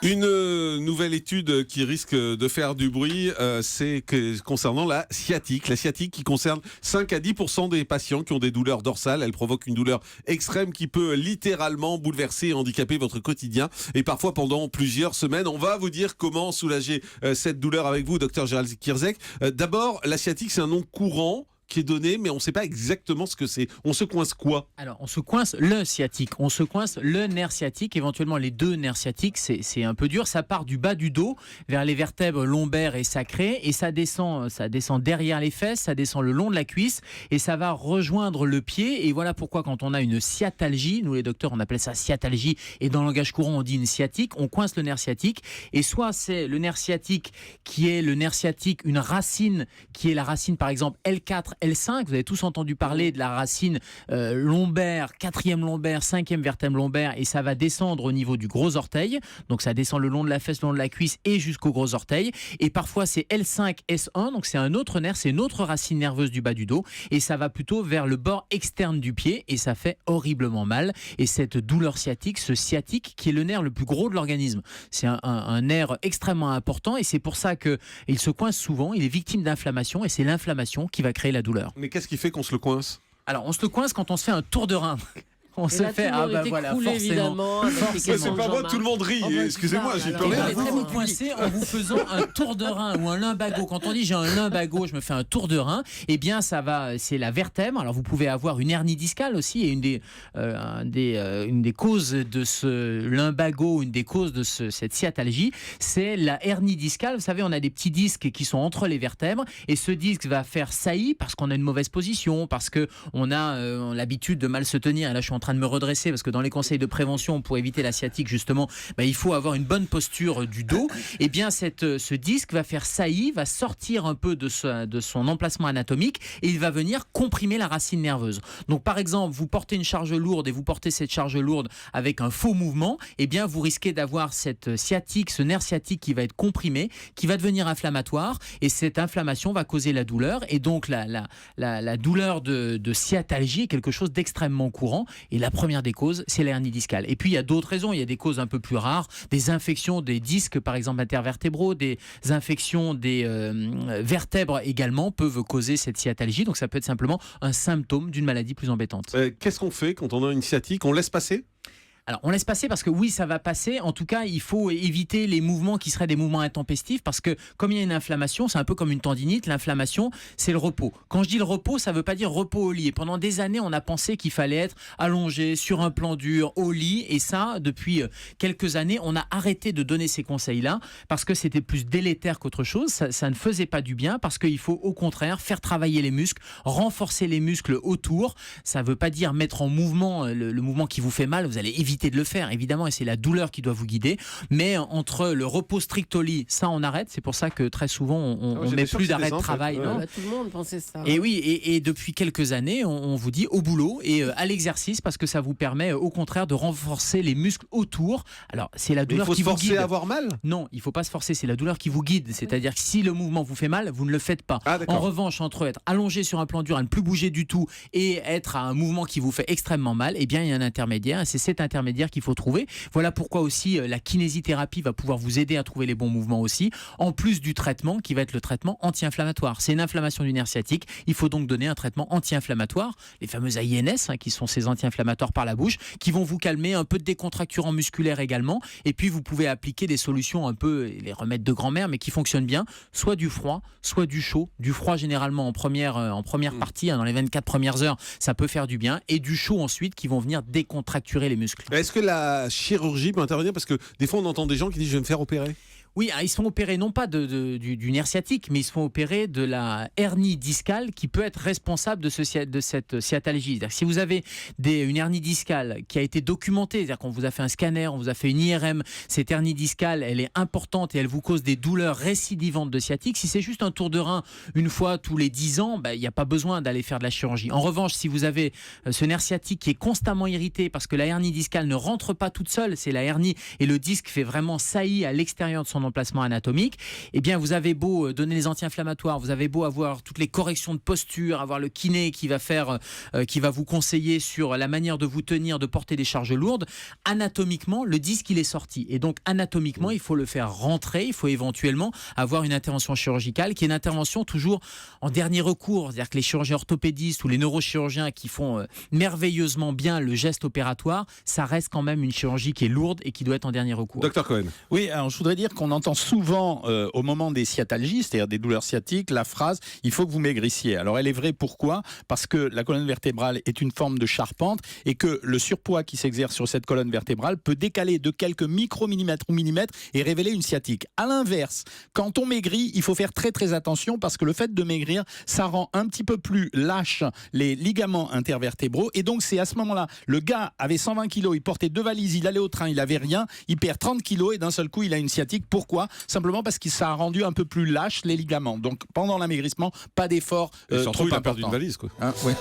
Une nouvelle étude qui risque de faire du bruit, concernant la sciatique. La sciatique qui concerne 5 à 10% des patients qui ont des douleurs dorsales. Elle provoque une douleur extrême qui peut littéralement bouleverser et handicaper votre quotidien. Et parfois pendant plusieurs semaines. On va vous dire comment soulager cette douleur avec vous, docteur Gérald Kierzek. D'abord, la sciatique, c'est un nom courant qui est donné, mais on ne sait pas exactement ce que c'est. On se coince quoi ? Alors, on se coince le sciatique, on se coince le nerf sciatique, éventuellement les deux nerfs sciatiques, c'est un peu dur. Ça part du bas du dos vers les vertèbres lombaires et sacrées, et ça descend derrière les fesses, ça descend le long de la cuisse, et ça va rejoindre le pied. Et voilà pourquoi quand on a une sciatalgie, nous les docteurs on appelle ça sciatalgie, et dans le langage courant on dit une sciatique, on coince le nerf sciatique, et soit c'est le nerf sciatique qui est le nerf sciatique, une racine qui est la racine par exemple L4, L5, vous avez tous entendu parler de la racine lombaire, 4e lombaire, 5e vertèbre lombaire, et ça va descendre au niveau du gros orteil, donc ça descend le long de la fesse, le long de la cuisse et jusqu'au gros orteil. Et parfois c'est L5, S1, donc c'est un autre nerf, c'est une autre racine nerveuse du bas du dos, et ça va plutôt vers le bord externe du pied, et ça fait horriblement mal. Et cette douleur sciatique, ce sciatique qui est le nerf le plus gros de l'organisme, c'est un nerf extrêmement important, et c'est pour ça qu'il se coince souvent, il est victime d'inflammation, et c'est l'inflammation qui va créer la douleur. Mais qu'est-ce qui fait qu'on se le coince ? Alors, on se le coince quand on se fait un tour de rein. On se fait, forcément. C'est pas moi, tout le monde rit. Excusez-moi, j'y peux rien. Vous vous coincez en vous faisant un tour de rein ou un lumbago. Quand on dit j'ai un lumbago, je me fais un tour de rein, eh bien c'est la vertèbre. Alors vous pouvez avoir une hernie discale aussi, et une des causes de ce lumbago, une des causes de cette sciatalgie, c'est la hernie discale. Vous savez, on a des petits disques qui sont entre les vertèbres, et ce disque va faire saillie parce qu'on a une mauvaise position, parce que on a l'habitude de mal se tenir. Et là, je suis en train de me redresser parce que dans les conseils de prévention pour éviter la sciatique justement, il faut avoir une bonne posture du dos. Et bien ce disque va faire saillie, va sortir un peu de son emplacement anatomique, et il va venir comprimer la racine nerveuse. Donc par exemple, vous portez une charge lourde et vous portez cette charge lourde avec un faux mouvement, et bien vous risquez d'avoir cette sciatique, ce nerf sciatique qui va être comprimé, qui va devenir inflammatoire, et cette inflammation va causer la douleur. Et donc la douleur de sciatalgie est quelque chose d'extrêmement courant. Et la première des causes, c'est l'hernie discale. Et puis, il y a d'autres raisons. Il y a des causes un peu plus rares, des infections des disques, par exemple, intervertébraux, des infections des vertèbres également peuvent causer cette sciatalgie. Donc, ça peut être simplement un symptôme d'une maladie plus embêtante. Qu'est-ce qu'on fait quand on a une sciatique ? On laisse passer ? Alors, on laisse passer parce que oui, ça va passer. En tout cas, il faut éviter les mouvements qui seraient des mouvements intempestifs, parce que comme il y a une inflammation, c'est un peu comme une tendinite. L'inflammation, c'est le repos. Quand je dis le repos, ça ne veut pas dire repos au lit. Et pendant des années, on a pensé qu'il fallait être allongé sur un plan dur au lit. Et ça, depuis quelques années, on a arrêté de donner ces conseils-là parce que c'était plus délétère qu'autre chose. Ça ne faisait pas du bien, parce qu'il faut au contraire faire travailler les muscles, renforcer les muscles autour. Ça ne veut pas dire mettre en mouvement le mouvement qui vous fait mal. Vous allez éviter de le faire, évidemment, et c'est la douleur qui doit vous guider. Mais entre le repos strict au lit, ça on arrête. C'est pour ça que très souvent on met plus d'arrêt de travail. Non, tout le monde pensait ça. Et oui, et depuis quelques années, on vous dit au boulot et à l'exercice, parce que ça vous permet au contraire de renforcer les muscles autour. Alors c'est la douleur qui vous guide. Il faut se forcer à avoir mal ? Non, il ne faut pas se forcer, c'est la douleur qui vous guide. C'est-à-dire que si le mouvement vous fait mal, vous ne le faites pas. En revanche, entre être allongé sur un plan dur, à ne plus bouger du tout, et être à un mouvement qui vous fait extrêmement mal, eh bien il y a un intermédiaire, et c'est cet intermédiaire qu'il faut trouver. Voilà pourquoi aussi la kinésithérapie va pouvoir vous aider à trouver les bons mouvements aussi, en plus du traitement qui va être le traitement anti-inflammatoire. C'est une inflammation du nerf sciatique, il faut donc donner un traitement anti-inflammatoire, les fameux AINS, qui sont ces anti-inflammatoires par la bouche, qui vont vous calmer, un peu de décontracturant musculaire également, et puis vous pouvez appliquer des solutions un peu, les remèdes de grand-mère, mais qui fonctionnent bien, soit du froid, soit du chaud. Du froid généralement en première partie, dans les 24 premières heures, ça peut faire du bien, et du chaud ensuite, qui vont venir décontracturer les muscles. Est-ce que la chirurgie peut intervenir ? Parce que des fois, on entend des gens qui disent « je vais me faire opérer ». Oui, ils se font opérer non pas du nerf sciatique, mais ils se font opérer de la hernie discale qui peut être responsable de cette sciatalgie. C'est-à-dire que si vous avez une hernie discale qui a été documentée, c'est-à-dire qu'on vous a fait un scanner, on vous a fait une IRM, cette hernie discale, elle est importante et elle vous cause des douleurs récidivantes de sciatique. Si c'est juste un tour de rein une fois tous les 10 ans, il n'y a pas besoin d'aller faire de la chirurgie. En revanche, si vous avez ce nerf sciatique qui est constamment irrité parce que la hernie discale ne rentre pas toute seule, c'est la hernie et le disque fait vraiment saillie à l'extérieur de son son emplacement anatomique. Eh bien, vous avez beau donner les anti-inflammatoires, vous avez beau avoir toutes les corrections de posture, avoir le kiné qui va vous conseiller sur la manière de vous tenir, de porter des charges lourdes. Anatomiquement, le disque il est sorti. Et donc anatomiquement, il faut le faire rentrer. Il faut éventuellement avoir une intervention chirurgicale qui est une intervention toujours en dernier recours. C'est-à-dire que les chirurgiens orthopédistes ou les neurochirurgiens qui font merveilleusement bien le geste opératoire, ça reste quand même une chirurgie qui est lourde et qui doit être en dernier recours. Docteur Cohen. Oui, alors je voudrais dire qu'on entend souvent au moment des sciatalgies, c'est-à-dire des douleurs sciatiques, la phrase « il faut que vous maigrissiez ». Alors elle est vraie, pourquoi ? Parce que la colonne vertébrale est une forme de charpente et que le surpoids qui s'exerce sur cette colonne vertébrale peut décaler de quelques micromillimètres ou millimètres et révéler une sciatique. À l'inverse, quand on maigrit, il faut faire très très attention parce que le fait de maigrir, ça rend un petit peu plus lâche les ligaments intervertébraux et donc c'est à ce moment-là, le gars avait 120 kilos, il portait 2 valises, il allait au train, il avait rien, il perd 30 kilos et d'un seul coup il a une sciatique. Pourquoi ? Simplement parce que ça a rendu un peu plus lâche les ligaments. Donc pendant l'amaigrissement, pas d'effort Et surtout, trop il a important. perdu une valise, quoi. Hein, ouais.